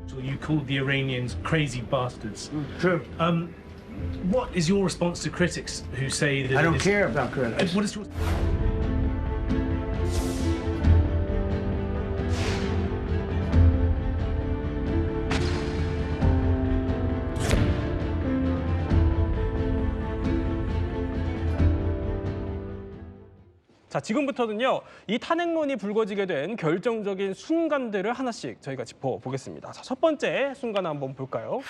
You called the Iranians crazy bastards. True. What is your response to critics who say that I don't care about critics. What is your... 자, 지금부터는요, 이 탄핵론이 불거지게 된 결정적인 순간들을 하나씩 저희가 짚어보겠습니다. 자, 첫 번째 순간 한번 볼까요?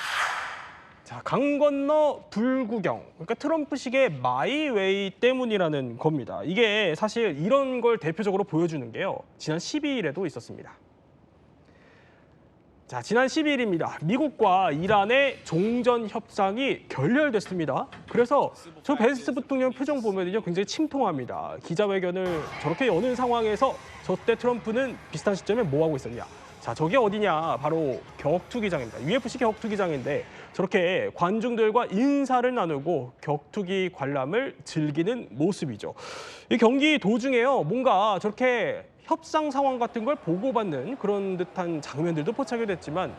자, 강 건너 불구경. 그러니까 트럼프식의 마이웨이 때문이라는 겁니다. 이게 사실 이런 걸 대표적으로 보여주는 게요, 지난 12일에도 있었습니다. 자, 지난 12일입니다. 미국과 이란의 종전 협상이 결렬됐습니다. 그래서 저 벤스 부통령 표정 보면요, 굉장히 침통합니다. 기자회견을 저렇게 여는 상황에서 저때 트럼프는 비슷한 시점에 뭐 하고 있었냐? 자, 저게 어디냐? 바로 격투기장입니다. UFC 격투기장인데 저렇게 관중들과 인사를 나누고 격투기 관람을 즐기는 모습이죠. 이 경기 도중에요, 뭔가 저렇게 협상 상황 같은 걸 보고받는 그런 듯한 장면들도 포착이 됐지만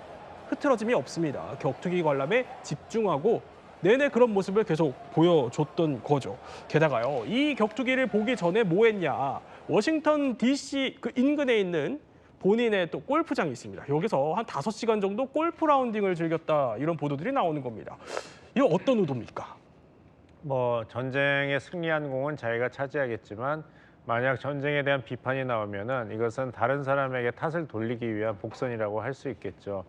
흐트러짐이 없습니다. 격투기 관람에 집중하고 내내 그런 모습을 계속 보여줬던 거죠. 게다가요, 이 격투기를 보기 전에 뭐 했냐? 워싱턴 DC 그 인근에 있는 본인의 또 골프장이 있습니다. 여기서 한 5시간 정도 골프 라운딩을 즐겼다, 이런 보도들이 나오는 겁니다. 이거 어떤 의도입니까? 뭐 전쟁에 승리한 공은 자기가 차지하겠지만 만약 전쟁에 대한 비판이 나오면은 이것은 다른 사람에게 탓을 돌리기 위한 복선이라고 할 수 있겠죠.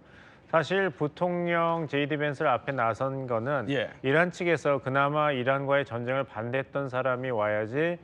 사실 부통령 제이디 벤스를 앞에 나선 거는 이란 측에서 그나마 이란과의 전쟁을 반대했던 사람이 와야지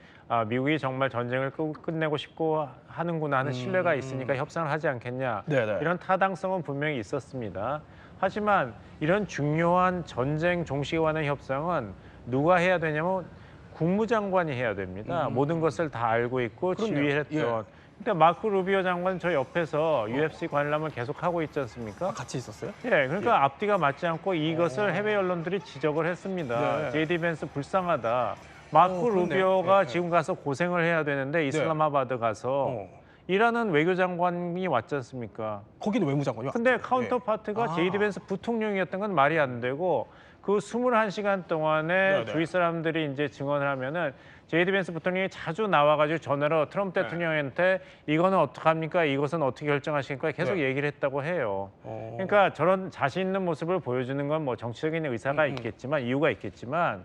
미국이 정말 전쟁을 끝내고 싶고 하는구나 하는 신뢰가 있으니까 협상을 하지 않겠냐. 이런 타당성은 분명히 있었습니다. 하지만 이런 중요한 전쟁 종식에 관한 협상은 누가 해야 되냐면 국무장관이 해야 됩니다. 모든 것을 다 알고 있고 지휘했던. 근데 마크 루비오 장관 저 옆에서 UFC 관람을 계속 하고 있지 않습니까? 같이 있었어요? 그러니까 앞뒤가 맞지 않고 이것을 해외 언론들이 지적을 했습니다. 제이디 벤스 불쌍하다. 마크 루비오가 지금 가서 고생을 해야 되는데 이슬람마바드 가서 일하는 외교장관이 왔지 않습니까? 거기는 외무장관이요? 근데 카운터파트가 제이디 벤스 부통령이었던 건 말이 안 되고 그 21시간 동안에 주위 사람들이 이제 증언을 하면은 제이디 벤스 부통령이 자주 나와가지고 전화로 트럼프 대통령한테 이거는 어떡합니까? 이것은 어떻게 결정하십니까? 계속 얘기를 했다고 해요. 그러니까 저런 자신 있는 모습을 보여주는 건 뭐 정치적인 의사가 있겠지만 이유가 있겠지만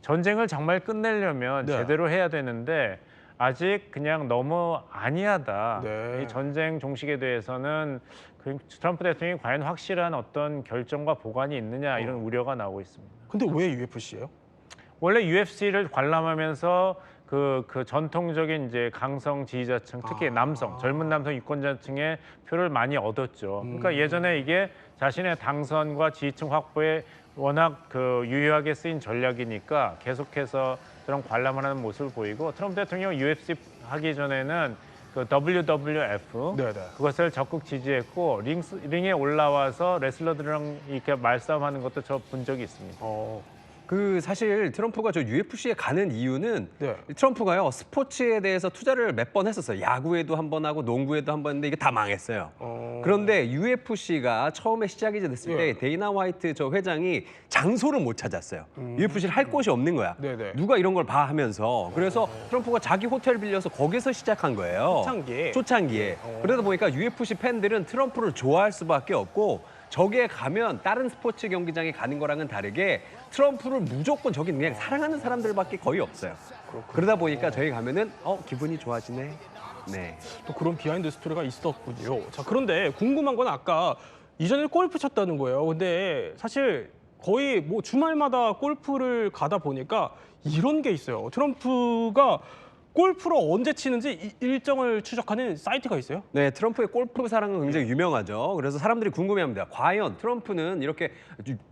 전쟁을 정말 끝내려면 제대로 해야 되는데 아직 그냥 너무 안이하다. 이 전쟁 종식에 대해서는 트럼프 대통령이 과연 확실한 어떤 결정과 보관이 있느냐 이런 우려가 나오고 있습니다. 근데 왜 UFC예요? 원래 UFC를 관람하면서 그 전통적인 이제 강성 지지자층, 특히 남성, 젊은 남성 유권자층의 표를 많이 얻었죠. 그러니까 예전에 이게 자신의 당선과 지지층 확보에 워낙 그 유효하게 쓰인 전략이니까 계속해서 그런 관람을 하는 모습을 보이고 트럼프 대통령 UFC 하기 전에는 그 WWF 그것을 적극 지지했고 링에 올라와서 레슬러들이랑 이렇게 말싸움하는 것도 저 본 적이 있습니다. 그 사실 트럼프가 저 UFC에 가는 이유는 트럼프가요, 스포츠에 대해서 투자를 몇 번 했었어요. 야구에도 한 번 하고 농구에도 한 번 했는데 이게 다 망했어요. 그런데 UFC가 처음에 시작이 됐을 때 데이나 화이트 저 회장이 장소를 못 찾았어요. UFC를 할 곳이 없는 거야. 누가 이런 걸 봐 하면서. 그래서 트럼프가 자기 호텔 빌려서 거기서 시작한 거예요. 초창기에. 그러다 보니까 UFC 팬들은 트럼프를 좋아할 수밖에 없고 저기에 가면 다른 스포츠 경기장에 가는 거랑은 다르게 트럼프를 무조건 저기 그냥 사랑하는 사람들밖에 거의 없어요. 그러다 보니까 저희 가면은 기분이 좋아지네. 또 그런 비하인드 스토리가 있었군요. 자, 그런데 궁금한 건 아까 이전에 골프 쳤다는 거예요. 근데 사실 거의 뭐 주말마다 골프를 가다 보니까 이런 게 있어요. 트럼프가 골프를 언제 치는지 일정을 추적하는 사이트가 있어요? 네, 트럼프의 골프 사랑은 굉장히 유명하죠. 그래서 사람들이 궁금해합니다. 과연 트럼프는 이렇게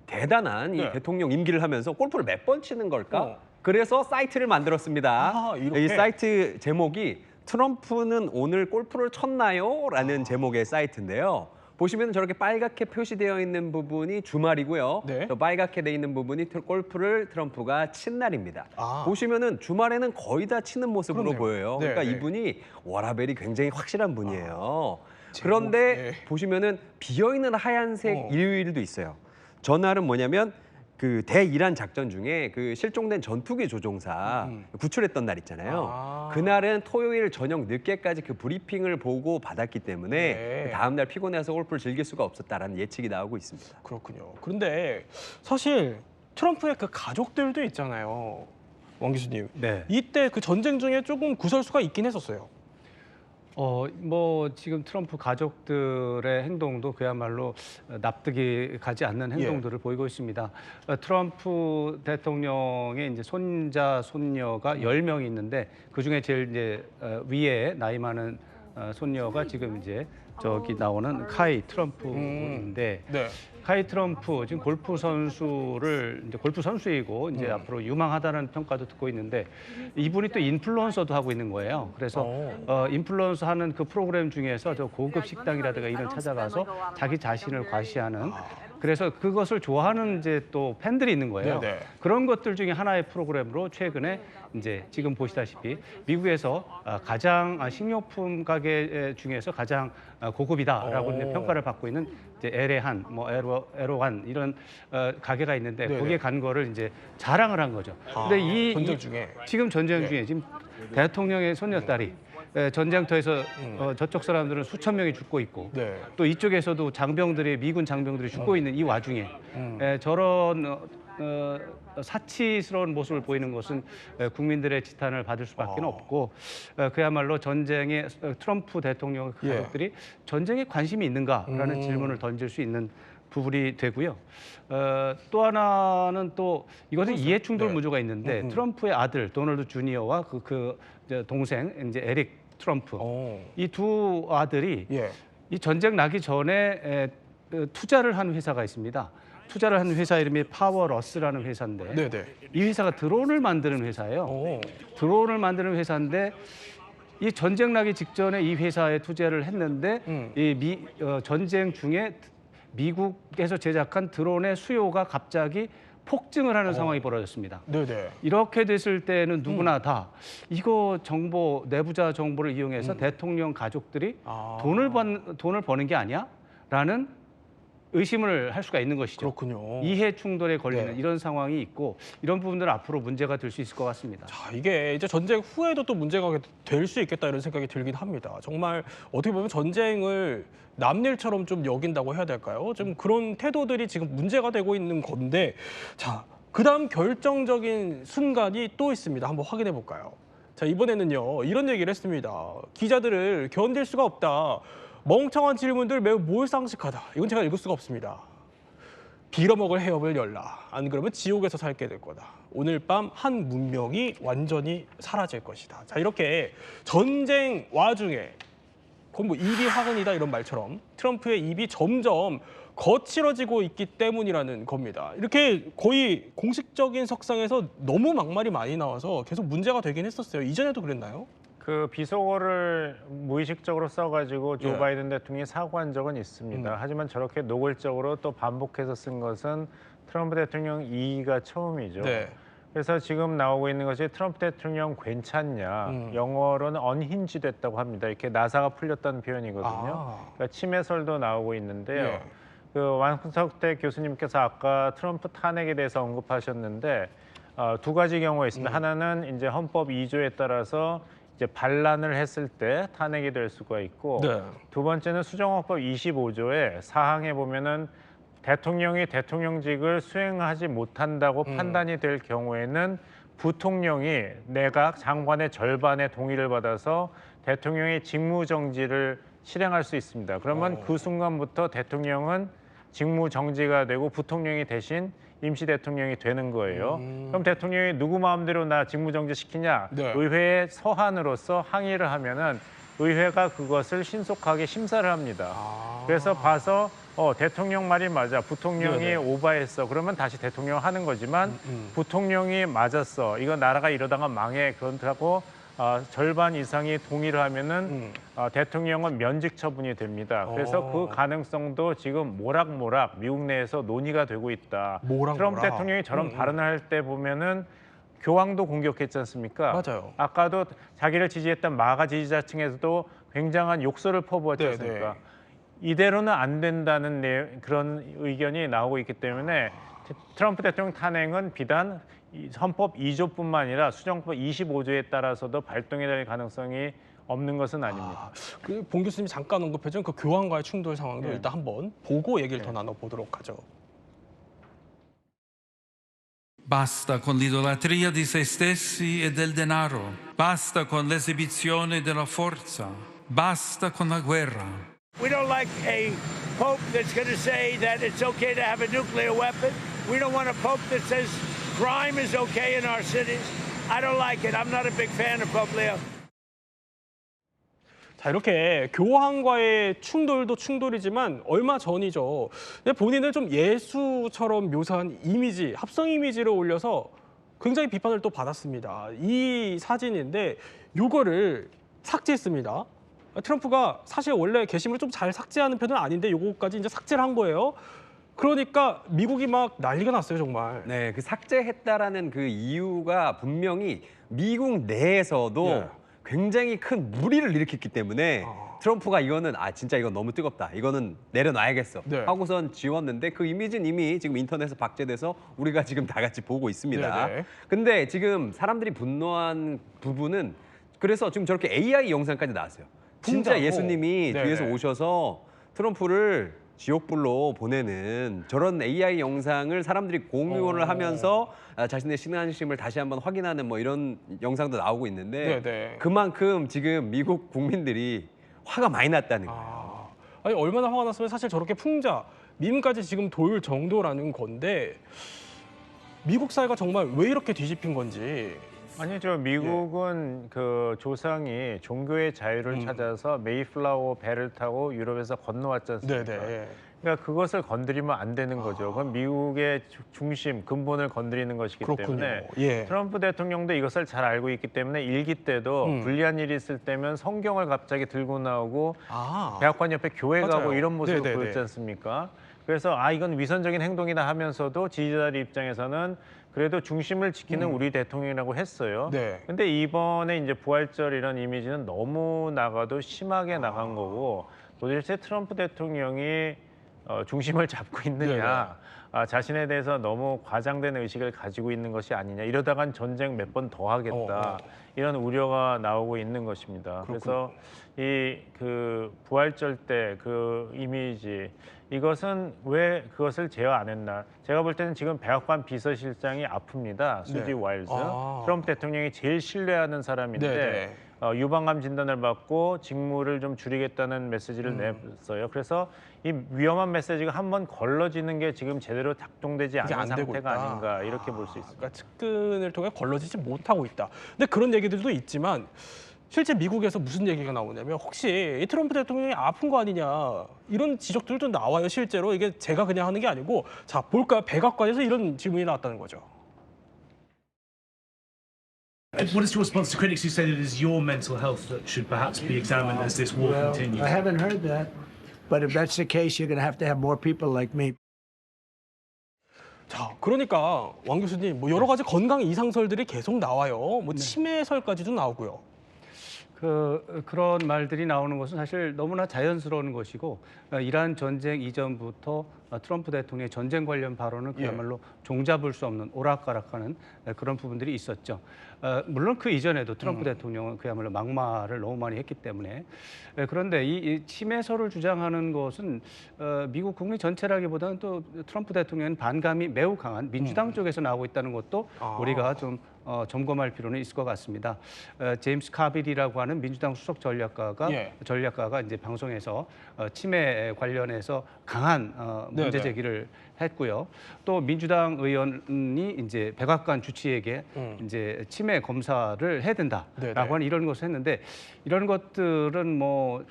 대단한 이 대통령 임기를 하면서 골프를 몇 번 치는 걸까? 그래서 사이트를 만들었습니다. 이 사이트 제목이 트럼프는 오늘 골프를 쳤나요? 라는 제목의 사이트인데요. 보시면 저렇게 빨갛게 표시되어 있는 부분이 주말이고요. 또 빨갛게 돼 있는 부분이 골프를 트럼프가 친 날입니다. 보시면은 주말에는 거의 다 치는 모습으로 보여요. 그러니까 이분이 워라밸이 굉장히 확실한 분이에요. 그런데 네. 보시면은 비어있는 하얀색 어. 일일도 있어요. 전날은 뭐냐면 그 대이란 작전 중에 그 실종된 전투기 조종사 구출했던 날 있잖아요. 아. 그날은 토요일 저녁 늦게까지 그 브리핑을 보고 받았기 때문에 네. 그 다음 날 피곤해서 골프를 즐길 수가 없었다라는 예측이 나오고 있습니다. 그렇군요. 그런데 사실 트럼프의 그 가족들도 있잖아요. 왕 교수님. 네. 이때 그 전쟁 중에 조금 구설수가 있긴 했었어요. 뭐 지금 트럼프 가족들의 행동도 그야말로 납득이 가지 않는 행동들을 보이고 있습니다. 트럼프 대통령의 이제 손자, 손녀가 10명이 있는데 그 중에 제일 이제 위에 나이 많은 손녀가 지금 이제 저기 나오는 카이 트럼프인데 네. 카이 트럼프 지금 골프 선수를 이제 골프 선수이고 이제 앞으로 유망하다는 평가도 듣고 있는데 이분이 또 인플루언서도 하고 있는 거예요. 그래서 인플루언서 하는 그 프로그램 중에서 저 고급 식당이라든가 이런 찾아가서 자기 자신을 과시하는 그래서 그것을 좋아하는 이제 또 팬들이 있는 거예요. 네네. 그런 것들 중에 하나의 프로그램으로 최근에 이제 지금 보시다시피 미국에서 가장 식료품 가게 중에서 가장 고급이다라고 이제 평가를 받고 있는 이제 LA1, 뭐 에로한 이런 가게가 있는데 네네. 거기에 간 거를 이제 자랑을 한 거죠. 근데 전쟁 중에. 지금 전쟁 예. 중에 지금 대통령의 손녀딸이 전쟁터에서 저쪽 사람들은 수천 명이 죽고 있고 네. 또 이쪽에서도 장병들이 미군 장병들이 죽고 있는 이 와중에 저런 사치스러운 모습을 보이는 것은 국민들의 지탄을 받을 수밖에 없고 그야말로 전쟁에 트럼프 대통령 가족들이 전쟁에 관심이 있는가라는 질문을 던질 수 있는 부분이 되고요. 또 하나는 또 이것은 이해 충돌 무조가 있는데 트럼프의 아들 도널드 주니어와 그 동생 이제 에릭 트럼프 이 두 아들이 예. 이 전쟁 나기 전에 투자를 한 회사가 있습니다. 투자를 한 회사 이름이 파워러스라는 회사인데 네네. 이 회사가 드론을 만드는 회사예요. 드론을 만드는 회사인데 이 전쟁 나기 직전에 이 회사에 투자를 했는데 이 전쟁 중에 미국에서 제작한 드론의 수요가 갑자기 폭증을 하는 상황이 벌어졌습니다. 네네. 이렇게 됐을 때는 누구나 다 이거 정보 내부자 정보를 이용해서 대통령 가족들이 돈을 버는 게 아니야? 라는 의심을 할 수가 있는 것이죠. 그렇군요. 이해 충돌에 걸리는 네. 이런 상황이 있고 이런 부분들은 앞으로 문제가 될 수 있을 것 같습니다. 자, 이게 이제 전쟁 후에도 또 문제가 될 수 있겠다 이런 생각이 들긴 합니다. 정말 어떻게 보면 전쟁을 남일처럼 좀 여긴다고 해야 될까요? 좀 그런 태도들이 지금 문제가 되고 있는 건데, 자, 그다음 결정적인 순간이 또 있습니다. 한번 확인해 볼까요? 자, 이번에는요 이런 얘기를 했습니다. 기자들을 견딜 수가 없다. 멍청한 질문들 매우 몰상식하다. 이건 제가 읽을 수가 없습니다. 빌어먹을 해협을 열라. 안 그러면 지옥에서 살게 될 거다. 오늘 밤 한 문명이 완전히 사라질 것이다. 자, 이렇게 전쟁 와중에 그건 뭐 입이 화근이다 이런 말처럼 트럼프의 입이 점점 거칠어지고 있기 때문이라는 겁니다. 이렇게 거의 공식적인 석상에서 너무 막말이 많이 나와서 계속 문제가 되긴 했었어요. 이전에도 그랬나요? 그 비속어를 무의식적으로 써가지고 조 예. 바이든 대통령이 사과한 적은 있습니다. 하지만 저렇게 노골적으로 또 반복해서 쓴 것은 트럼프 대통령 이의가 처음이죠. 네. 그래서 지금 나오고 있는 것이 트럼프 대통령 괜찮냐, 영어로는 언힌지 됐다고 합니다. 이렇게 나사가 풀렸다는 표현이거든요. 그러니까 침해설도 나오고 있는데요. 예. 그 왕석대 교수님께서 아까 트럼프 탄핵에 대해서 언급하셨는데 두 가지 경우가 있습니다. 하나는 이제 헌법 2조에 따라서 이제 반란을 했을 때 탄핵이 될 수가 있고 네. 두 번째는 수정헌법 25조의 사항에 보면은 대통령이 대통령직을 수행하지 못한다고 판단이 될 경우에는 부통령이 내각 장관의 절반의 동의를 받아서 대통령의 직무정지를 실행할 수 있습니다. 그러면 그 순간부터 대통령은 직무정지가 되고 부통령이 대신 임시 대통령이 되는 거예요. 그럼 대통령이 누구 마음대로 나 직무정지 시키냐? 네. 의회의 서한으로서 항의를 하면은 의회가 그것을 신속하게 심사를 합니다. 그래서 봐서 대통령 말이 맞아. 부통령이 네네. 오바했어. 그러면 다시 대통령 하는 거지만 부통령이 맞았어. 이거 나라가 이러다가 망해. 그렇다고 절반 이상이 동의를 하면은 대통령은 면직 처분이 됩니다. 그래서 그 가능성도 지금 모락모락 미국 내에서 논의가 되고 있다. 모락모락. 트럼프 대통령이 저런 발언을 할 때 보면은 교황도 공격했지 않습니까? 맞아요. 아까도 자기를 지지했던 마가 지지자층에서도 굉장한 욕설을 퍼부었지 네, 않습니까? 네. 이대로는 안 된다는 그런 의견이 나오고 있기 때문에 트럼프 대통령 탄핵은 비단 헌법 2조뿐만 아니라 수정법 25조에 따라서도 발동이 될 가능성이 없는 것은 아닙니다. 봉 교수님이 잠깐 언급해준 그 교황과의 충돌 상황도 일단 한번 보고 얘기를 더 나눠보도록 하죠. Basta con l'idolatria di se stessi e del denaro. Basta con l'esibizione della forza. Basta con la guerra. We don't like a pope that's going to say that it's okay to have a nuclear weapon. We don't want a pope that says crime is okay in our cities. I don't like it. I'm not a big fan of Pope Leo. 자, 이렇게 교황과의 충돌도 충돌이지만 얼마 전이죠. 본인을 좀 예수처럼 묘사한 이미지, 합성 이미지를 올려서 굉장히 비판을 또 받았습니다. 이 사진인데 이거를 삭제했습니다. 트럼프가 사실 원래 게시물을 좀 잘 삭제하는 편은 아닌데 이거까지 이제 삭제를 한 거예요. 그러니까 미국이 막 난리가 났어요, 정말. 네, 그 삭제했다라는 그 이유가 분명히 미국 내에서도 굉장히 큰 물의를 일으켰기 때문에 트럼프가 이거는 진짜 이건 너무 뜨겁다. 이거는 내려놔야겠어. 하고선 지웠는데 그 이미지는 이미 지금 인터넷에 박제돼서 우리가 지금 다 같이 보고 있습니다. 근데 지금 사람들이 분노한 부분은 그래서 지금 저렇게 AI 영상까지 나왔어요. 진짜 예수님이 뒤에서 오셔서 트럼프를 지옥불로 보내는 저런 AI 영상을 사람들이 공유를 하면서 자신의 신앙심을 다시 한번 확인하는 뭐 이런 영상도 나오고 있는데 그만큼 지금 미국 국민들이 화가 많이 났다는 거예요. 아니 얼마나 화가 났으면 사실 저렇게 풍자, 밈까지 지금 돌 정도라는 건데 미국 사회가 정말 왜 이렇게 뒤집힌 건지. 아니죠. 미국은 그 조상이 종교의 자유를 찾아서 메이플라워 배를 타고 유럽에서 건너왔지 않습니까? 그러니까 그것을 건드리면 안 되는 거죠. 그건 미국의 중심, 근본을 건드리는 것이기 때문에 트럼프 대통령도 이것을 잘 알고 있기 때문에 일기 때도 불리한 일이 있을 때면 성경을 갑자기 들고 나오고 백악관 옆에 교회 가고 이런 모습을 보였지 않습니까? 그래서 이건 위선적인 행동이다 하면서도 지지자들 입장에서는 그래도 중심을 지키는 우리 대통령이라고 했어요. 근데 이번에 이제 부활절 이런 이미지는 너무 나가도 심하게 나간 거고 도대체 트럼프 대통령이 중심을 잡고 있느냐, 자신에 대해서 너무 과장된 의식을 가지고 있는 것이 아니냐, 이러다간 전쟁 몇 번 더 하겠다, 이런 우려가 나오고 있는 것입니다. 그래서 이 그 부활절 때 그 이미지, 이것은 왜 그것을 제어 안 했나? 제가 볼 때는 지금 백악관 비서실장이 아픕니다. 수지 와일즈. 트럼프 대통령이 제일 신뢰하는 사람인데 유방암 진단을 받고 직무를 좀 줄이겠다는 메시지를 냈어요. 그래서 이 위험한 메시지가 한번 걸러지는 게 지금 제대로 작동되지 않은 상태가 아닌가, 이렇게 볼 수 있습니다. 그러니까 측근을 통해 걸러지지 못하고 있다. 근데 그런 얘기들도 있지만 실제 미국에서 무슨 얘기가 나오냐면 혹시 이 트럼프 대통령이 아픈 거 아니냐, 이런 지적들도 나와요. 실제로 이게 제가 그냥 하는 게 아니고, 자 볼까요? 백악관에서 이런 질문이 나왔다는 거죠. What is your response to critics who say that it is your mental health that should perhaps be examined as this war continues? I haven't heard that, but if that's the case, you're going to have more people like me. 자, 그러니까 왕 교수님, 뭐 여러 가지 건강 이상설들이 계속 나와요. 뭐 치매설까지도 나오고요. 그런 말들이 나오는 것은 사실 너무나 자연스러운 것이고, 이란 전쟁 이전부터 트럼프 대통령의 전쟁 관련 발언은 그야말로 종잡을 수 없는 오락가락하는 그런 부분들이 있었죠. 물론 그 이전에도 트럼프 대통령은 그야말로 막말을 너무 많이 했기 때문에. 그런데 이 치매설을 주장하는 것은 미국 국민 전체라기보다는 또 트럼프 대통령은 반감이 매우 강한 민주당 쪽에서 나오고 있다는 것도 우리가 좀 점검할 필요는 있을 것 같습니다. 제임스 카빌이라고 하는 민주당 수석 전략가가 이제 방송에서 치매 관련해서 강한 문제 제기를 했고요. 또 민주당 의원이 이제 백악관 주치에게 이제 치매 검사를 해야 된다라고 하는 이런 것을 했는데, 이런 것들은 뭐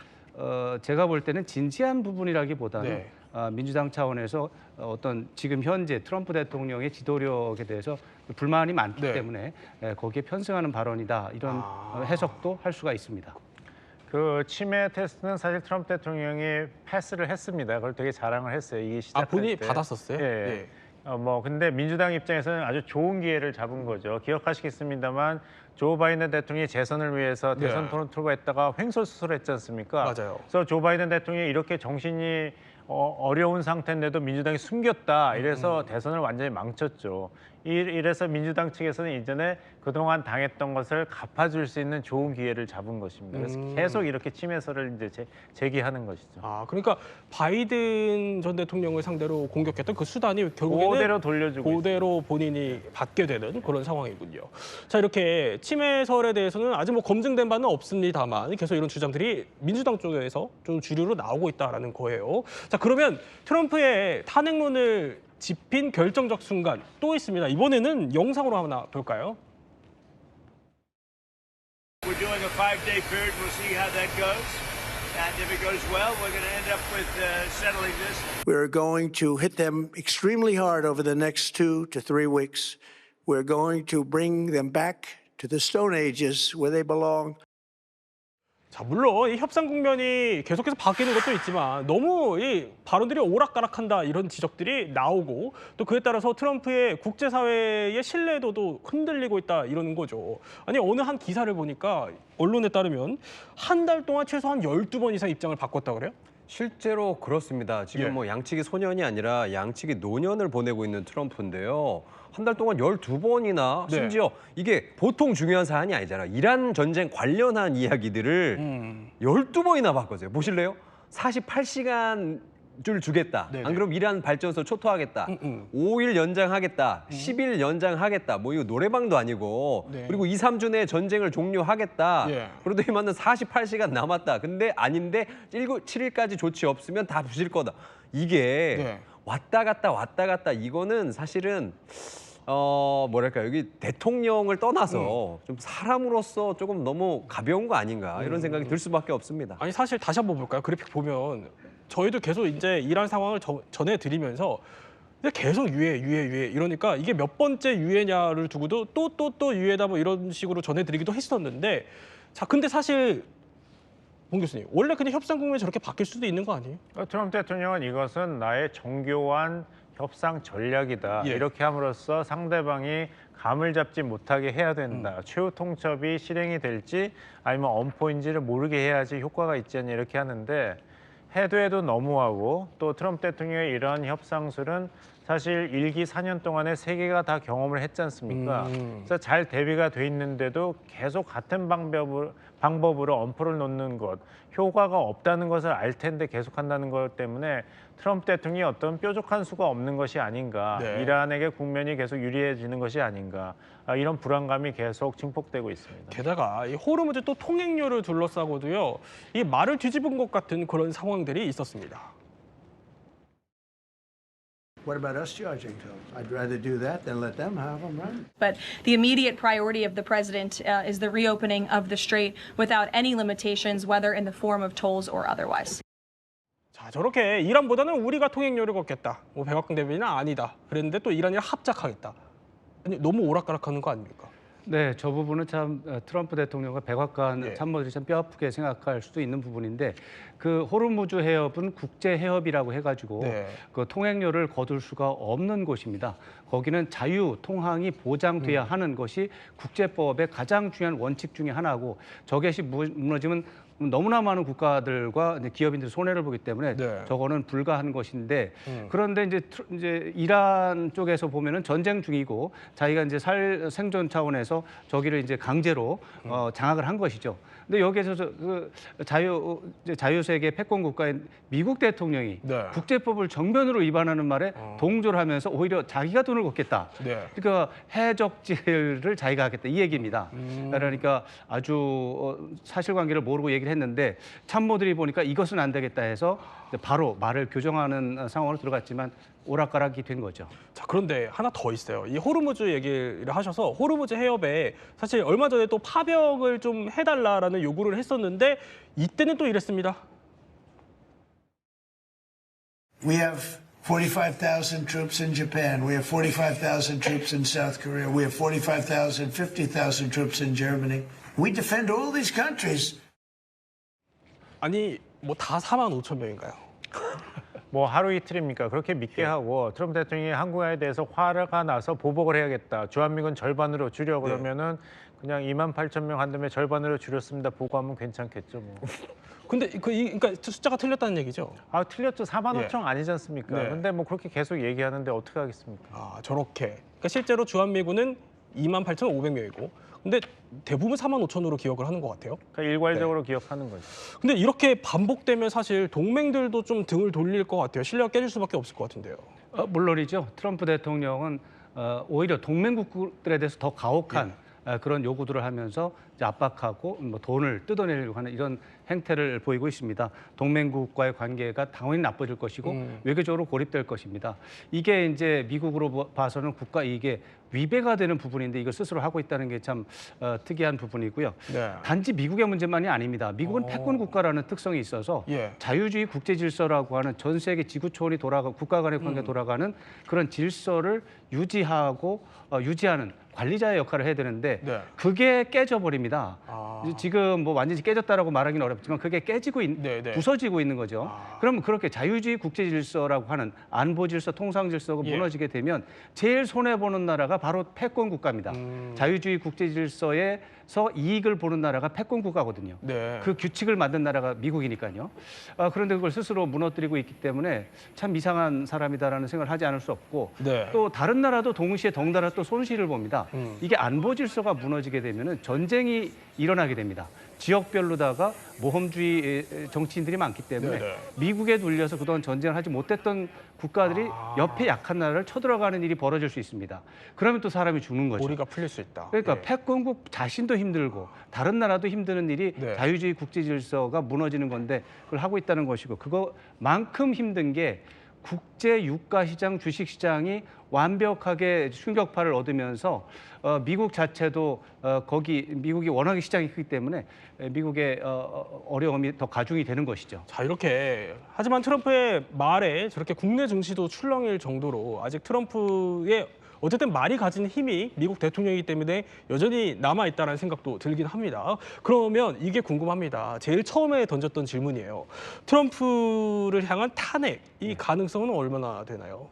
제가 볼 때는 진지한 부분이라기보다는 민주당 차원에서 어떤 지금 현재 트럼프 대통령의 지도력에 대해서 불만이 많기 때문에 거기에 편승하는 발언이다, 이런 해석도 할 수가 있습니다. 그 치매 테스트는 사실 트럼프 대통령이 패스를 했습니다. 그걸 되게 자랑을 했어요. 이게 시작할 본인이 때. 받았었어요? 근데 민주당 입장에서는 아주 좋은 기회를 잡은 거죠. 기억하시겠습니다만 조 바이든 대통령이 재선을 위해서 대선 토론 투구했다가 횡설수설했지 않습니까? 맞아요. 그래서 조 바이든 대통령이 이렇게 정신이 어려운 상태인데도 민주당이 숨겼다. 이래서 대선을 완전히 망쳤죠. 이래서 민주당 측에서는 이전에 그동안 당했던 것을 갚아줄 수 있는 좋은 기회를 잡은 것입니다. 그래서 계속 이렇게 침해설을 이제 제기하는 것이죠. 아, 그러니까 바이든 전 대통령을 상대로 공격했던 그 수단이 결국에는 그대로 돌려주고 그대로 본인이 받게 되는 그런 상황이군요. 자, 이렇게 침해설에 대해서는 아직 뭐 검증된 바는 없습니다만 계속 이런 주장들이 민주당 쪽에서 좀 주류로 나오고 있다라는 거예요. 자, 그러면 트럼프의 탄핵론을 짚인 결정적 순간 또 있습니다. 이번에는 영상으로 하나 볼까요? We're doing a 5-day period. We'll see how that goes. And if it goes well, we're going to end up with settling this. We're going to hit them extremely hard over the next 2 to 3 weeks. We're going to bring them back to the Stone Ages where they belong. 자, 물론 이 협상 국면이 계속해서 바뀌는 것도 있지만 너무 이 발언들이 오락가락한다 이런 지적들이 나오고 또 그에 따라서 트럼프의 국제사회의 신뢰도도 흔들리고 있다 이러는 거죠. 아니 어느 한 기사를 보니까 언론에 따르면 한 달 동안 최소한 12번 이상 입장을 바꿨다 그래요? 실제로 그렇습니다. 지금 예. 뭐 양측이 소년이 아니라 양측이 노년을 보내고 있는 트럼프인데요. 한 달 동안 12번이나 네. 심지어 이게 보통 중요한 사안이 아니잖아. 이란 전쟁 관련한 이야기들을 12번이나 바꿨어요. 보실래요? 48시간 줄 주겠다. 네네. 안 그럼 이란 발전소 초토하겠다. 5일 연장하겠다. 10일 연장하겠다. 뭐 이거 노래방도 아니고. 네. 그리고 2, 3주 내에 전쟁을 종료하겠다. 예. 그러더니만은 48시간 남았다. 근데 아닌데 7일까지 조치 없으면 다 부실 거다. 이게 네. 왔다 갔다 이거는 사실은 뭐랄까 여기 대통령을 떠나서 좀 사람으로서 조금 너무 가벼운 거 아닌가 이런 생각이 들 수밖에 없습니다. 아니 사실 다시 한번 볼까요? 그래픽 보면 저희도 계속 이제 이란 상황을 전해드리면서 계속 유예 이러니까 이게 몇 번째 유예냐를 두고도 또 유예다 뭐 이런 식으로 전해드리기도 했었는데 자 근데 사실 봉 교수님 원래 그냥 협상 국면이 저렇게 바뀔 수도 있는 거 아니에요? 트럼프 대통령은 이것은 나의 정교한 협상 전략이다. 예. 이렇게 함으로써 상대방이 감을 잡지 못하게 해야 된다. 최후 통첩이 실행이 될지 아니면 엄포인지를 모르게 해야지 효과가 있지 않냐 이렇게 하는데 해도 너무하고 또 트럼프 대통령의 이러한 협상술은 사실 1기 4년 동안에 3개가 다 경험을 했지 않습니까? 그래서 잘 대비가 돼 있는데도 계속 같은 방법으로 엄포를 놓는 것, 효과가 없다는 것을 알 텐데 계속한다는 것 때문에 트럼프 대통령이 어떤 뾰족한 수가 없는 것이 아닌가, 네. 이란에게 국면이 계속 유리해지는 것이 아닌가, 이런 불안감이 계속 증폭되고 있습니다. 게다가 이 호르무즈 또 통행료를 둘러싸고도요 이 말을 뒤집은 것 같은 그런 상황들이 있었습니다. What about us charging tolls? I'd rather do that than let them have them, right? But the immediate priority of the president is the reopening of the strait without any limitations, whether in the form of tolls or otherwise. 자 저렇게 이란보다는 우리가 통행료를 걷겠다. 뭐 백악관 대변인은 아니다. 그랬는데 또 이란이랑 합작하겠다. 아니 너무 오락가락하는 거 아닙니까? 네, 저 부분은 참 트럼프 대통령과 백악관 예. 참모들이 참 뼈아프게 생각할 수도 있는 부분인데 그 호르무즈 해협은 국제 해협이라고 해가지고 네. 그 통행료를 거둘 수가 없는 곳입니다. 거기는 자유 통항이 보장돼야 하는 것이 국제법의 가장 중요한 원칙 중에 하나고 저것이 무너지면 너무나 많은 국가들과 기업인들이 손해를 보기 때문에 네. 저거는 불가한 것인데 그런데 이제 이란 쪽에서 보면은 전쟁 중이고 자기가 이제 생존 차원에서 저기를 이제 강제로 장악을 한 것이죠. 근데 여기에서 그 자유세계 패권 국가인 미국 대통령이 네. 국제법을 정면으로 위반하는 말에 동조를 하면서 오히려 자기가 돈을 걷겠다. 네. 그러니까 해적질을 자기가 하겠다 이 얘기입니다. 그러니까 아주 사실관계를 모르고 얘기를 했는데 참모들이 보니까 이것은 안 되겠다 해서 바로 말을 교정하는 상황으로 들어갔지만 오락가락이 된 거죠. 자 그런데 하나 더 있어요. 이 호르무즈 얘기를 하셔서 호르무즈 해협에 사실 얼마 전에 또 파병을 좀 해달라라는 요구를 했었는데 이때는 또 이랬습니다. We have 45,000 troops in Japan. We have 45,000 troops in South Korea. We have 45,000, 50,000 troops in Germany. We defend all these countries. 아니 뭐 다 45,000명인가요? 뭐 하루 이틀입니까? 그렇게 믿게 하고 트럼프 대통령이 한국에 대해서 화가 나서 보복을 해야겠다. 주한미군 절반으로 줄여 그러면은 그냥 28,000명 한 다음에 절반으로 줄였습니다. 보고하면 괜찮겠죠. 뭐. 근데 그러니까 숫자가 틀렸다는 얘기죠. 아 틀렸죠. 4만 5천 아니지 않습니까? 네. 근데 뭐 그렇게 계속 얘기하는데 어떻게 하겠습니까? 아, 저렇게. 그러니까 실제로 주한미군은 28,500명이고 근데 대부분 4만 5천으로 기억을 하는 것 같아요. 그러니까 일괄적으로 기억하는 거죠. 근데 이렇게 반복되면 사실 동맹들도 좀 등을 돌릴 것 같아요. 신뢰가 깨질 수밖에 없을 것 같은데요. 물론이죠. 트럼프 대통령은 오히려 동맹국들에 대해서 더 가혹한 그런 요구들을 하면서 이제 압박하고 뭐 돈을 뜯어내려고 하는 이런 행태를 보이고 있습니다. 동맹국과의 관계가 당연히 나빠질 것이고 외교적으로 고립될 것입니다. 이게 이제 미국으로 봐서는 국가 이익에 위배가 되는 부분인데 이걸 스스로 하고 있다는 게 참 특이한 부분이고요. 네. 단지 미국의 문제만이 아닙니다. 미국은 패권 국가라는 특성이 있어서 예. 자유주의 국제 질서라고 하는 전 세계 지구 초원이 돌아가고 국가 간의 관계가 돌아가는 그런 질서를 유지하고 유지하는 관리자의 역할을 해야 되는데 네. 그게 깨져버립니다. 지금 뭐 완전히 깨졌다라고 말하기는 어렵지만 그게 깨지고 부서지고 있는 거죠. 그럼 그렇게 자유주의 국제 질서라고 하는 안보 질서, 통상 질서가 무너지게 되면 제일 손해 보는 나라가 바로 패권 국가입니다. 자유주의 국제 질서에서 이익을 보는 나라가 패권 국가거든요. 네. 그 규칙을 만든 나라가 미국이니까요. 그런데 그걸 스스로 무너뜨리고 있기 때문에 참 이상한 사람이다라는 생각을 하지 않을 수 없고 네. 또 다른 나라도 동시에 덩달아 또 손실을 봅니다. 이게 안보 질서가 무너지게 되면은 전쟁이 일어나게 됩니다. 지역별로다가 모험주의 정치인들이 많기 때문에 네네. 미국에 눌려서 그동안 전쟁을 하지 못했던 국가들이 옆에 약한 나라를 쳐들어가는 일이 벌어질 수 있습니다. 그러면 또 사람이 죽는 거죠. 고리가 풀릴 수 있다. 그러니까 예. 패권국 자신도 힘들고 다른 나라도 힘드는 일이 네. 자유주의 국제 질서가 무너지는 건데 그걸 하고 있다는 것이고 그거만큼 힘든 게 국제 유가 시장, 주식 시장이 완벽하게 충격파를 얻으면서 미국 자체도 미국이 워낙에 시장이 크기 때문에 미국의 어려움이 더 가중이 되는 것이죠. 자, 이렇게 하지만 트럼프의 말에 저렇게 국내 증시도 출렁일 정도로 아직 트럼프의 어쨌든 말이 가진 힘이 미국 대통령이기 때문에 여전히 남아있다는 생각도 들긴 합니다. 그러면 이게 궁금합니다. 제일 처음에 던졌던 질문이에요. 트럼프를 향한 탄핵, 이 가능성은 얼마나 되나요?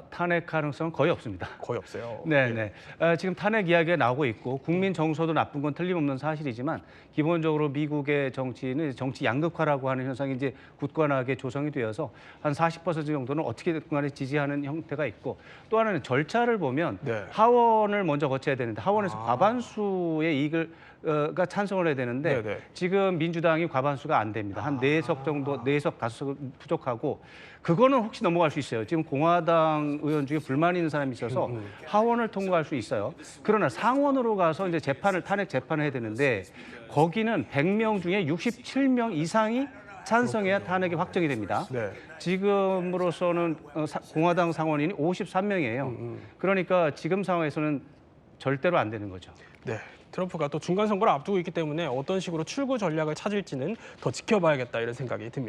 탄핵 가능성은 거의 없습니다. 거의 없어요. 네. 지금 탄핵 이야기가 나오고 있고 국민 정서도 나쁜 건 틀림없는 사실이지만 기본적으로 미국의 정치는 정치 양극화라고 하는 현상이 이제 굳건하게 조성이 되어서 한 40% 정도는 어떻게든 간에 지지하는 형태가 있고 또 하나는 절차를 보면 네. 하원을 먼저 거쳐야 되는데 하원에서 과반수의 이익을 가 찬성을 해야 되는데 네네. 지금 민주당이 과반수가 안 됩니다. 한 4석 정도, 4석 5석 부족하고 그거는 혹시 넘어갈 수 있어요. 지금 공화당 의원 중에 불만이 있는 사람이 있어서 하원을 통과할 수 있어요. 그러나 상원으로 가서 이제 탄핵 재판을 해야 되는데 거기는 100명 중에 67명 이상이 찬성해야 탄핵이 확정이 됩니다. 네. 지금으로서는 공화당 상원인이 53명이에요. 그러니까 지금 상황에서는 절대로 안 되는 거죠. 네. 트럼프가 또 중간 선거를 앞두고 있기 때문에 어떤 식으로 출구 전략을 찾을지는 더 지켜봐야겠다 이런 생각이 듭니다.